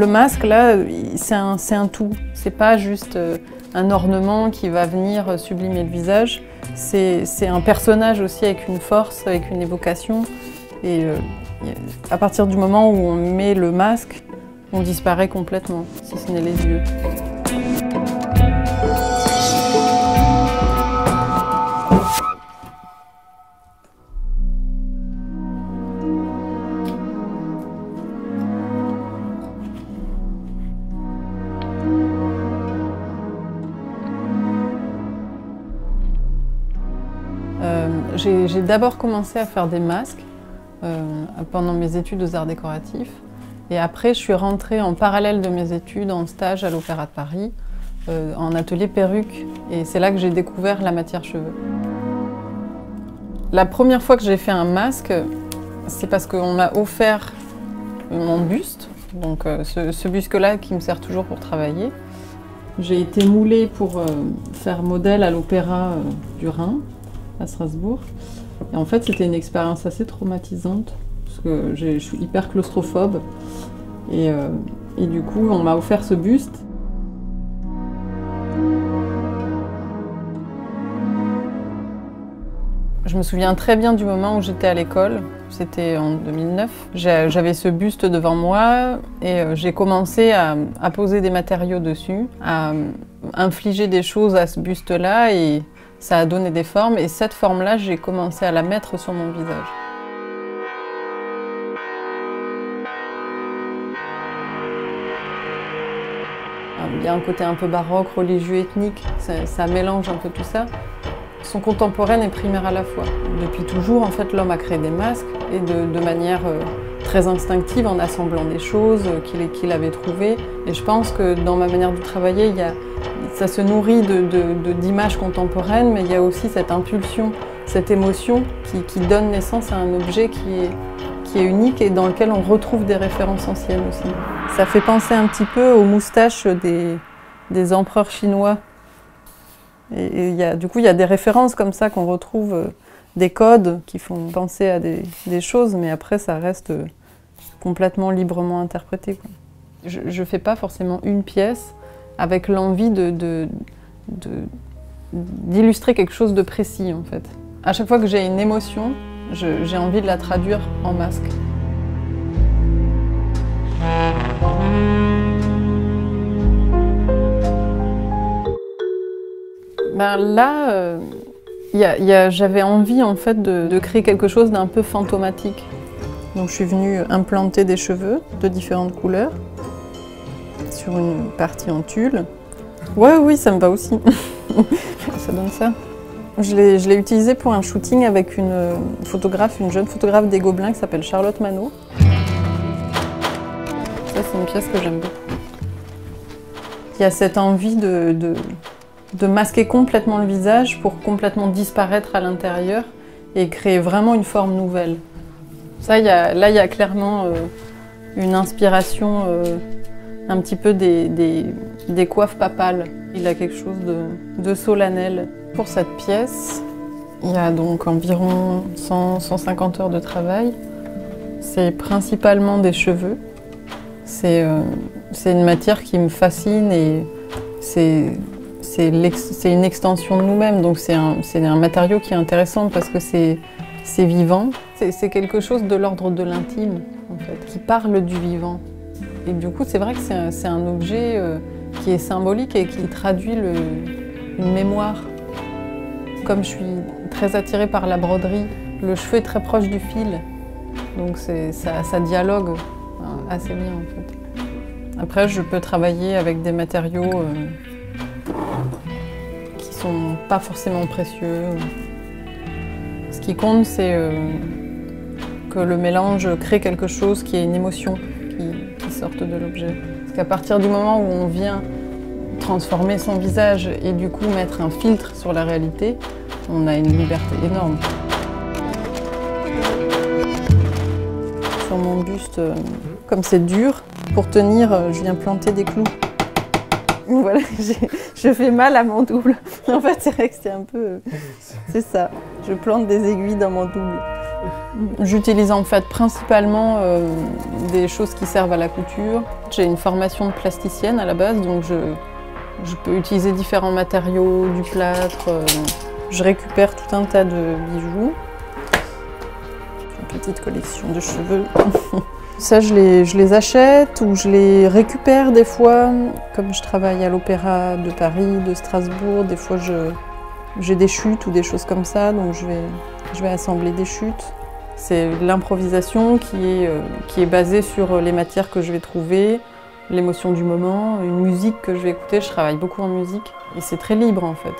masque, là, c'est un tout. C'est pas juste un ornement qui va venir sublimer le visage. C'est un personnage aussi avec une force, avec une évocation. Et à partir du moment où on met le masque, on disparaît complètement, si ce n'est les yeux. J'ai d'abord commencé à faire des masques pendant mes études aux arts décoratifs. Et après, je suis rentrée en parallèle de mes études en stage à l'Opéra de Paris, en atelier perruque. Et c'est là que j'ai découvert la matière cheveux. La première fois que j'ai fait un masque, c'est parce qu'on m'a offert mon buste, donc ce buste-là qui me sert toujours pour travailler. J'ai été moulée pour faire modèle à l'Opéra du Rhin, à Strasbourg. Et en fait, c'était une expérience assez traumatisante, parce que je suis hyper claustrophobe. Et du coup, on m'a offert ce buste. Je me souviens très bien du moment où j'étais à l'école, c'était en 2009. J'avais ce buste devant moi et j'ai commencé à poser des matériaux dessus, à infliger des choses à ce buste-là et ça a donné des formes. Et cette forme-là, j'ai commencé à la mettre sur mon visage. Il y a un côté un peu baroque, religieux, ethnique, ça mélange un peu tout ça. Sont contemporaines et primaires à la fois. Depuis toujours, en fait, l'homme a créé des masques et de manière très instinctive, en assemblant des choses qu'il avait trouvées. Et je pense que dans ma manière de travailler, ça se nourrit d'images contemporaines, mais il y a aussi cette impulsion, cette émotion qui donne naissance à un objet qui est unique et dans lequel on retrouve des références anciennes aussi. Ça fait penser un petit peu aux moustaches des empereurs chinois. Et du coup, il y a des références comme ça qu'on retrouve, des codes qui font penser à des choses, mais après, ça reste complètement librement interprété, quoi. Je ne fais pas forcément une pièce avec l'envie d'illustrer quelque chose de précis, en fait. À chaque fois que j'ai une émotion, j'ai envie de la traduire en masque. Ben là, j'avais envie en fait de créer quelque chose d'un peu fantomatique. Donc je suis venue implanter des cheveux de différentes couleurs sur une partie en tulle. Ouais, oui, ça me va aussi. Ça donne ça. Je l'ai utilisé pour un shooting avec une jeune photographe des Gobelins qui s'appelle Charlotte Manot. Ça, c'est une pièce que j'aime beaucoup. Il y a cette envie de masquer complètement le visage pour complètement disparaître à l'intérieur et créer vraiment une forme nouvelle. Ça, là, il y a clairement une inspiration un petit peu des coiffes papales. Il a quelque chose de solennel. Pour cette pièce, il y a donc environ 150 heures de travail. C'est principalement des cheveux. C'est une matière qui me fascine et c'est une extension de nous-mêmes, donc c'est un matériau qui est intéressant parce que c'est vivant. C'est quelque chose de l'ordre de l'intime, en fait, qui parle du vivant. Et du coup, c'est vrai que c'est un objet qui est symbolique et qui traduit une mémoire. Comme je suis très attirée par la broderie, le cheveu est très proche du fil, donc ça dialogue assez bien, en fait. Après, je peux travailler avec des matériaux qui sont pas forcément précieux. Ce qui compte, c'est que le mélange crée quelque chose qui est une émotion qui sorte de l'objet. Parce qu'à partir du moment où on vient transformer son visage et du coup mettre un filtre sur la réalité, on a une liberté énorme. Sur mon buste, comme c'est dur, pour tenir, je viens planter des clous. Voilà, je fais mal à mon double. En fait, c'est vrai que c'est un peu... C'est ça, je plante des aiguilles dans mon double. J'utilise en fait principalement des choses qui servent à la couture. J'ai une formation de plasticienne à la base, donc je peux utiliser différents matériaux, du plâtre. Je récupère tout un tas de bijoux. Une petite collection de cheveux. Ça, je les achète ou je les récupère des fois. Comme je travaille à l'Opéra de Paris, de Strasbourg, des fois j'ai des chutes ou des choses comme ça, donc je vais assembler des chutes. C'est l'improvisation qui est basée sur les matières que je vais trouver, l'émotion du moment, une musique que je vais écouter. Je travaille beaucoup en musique et c'est très libre en fait.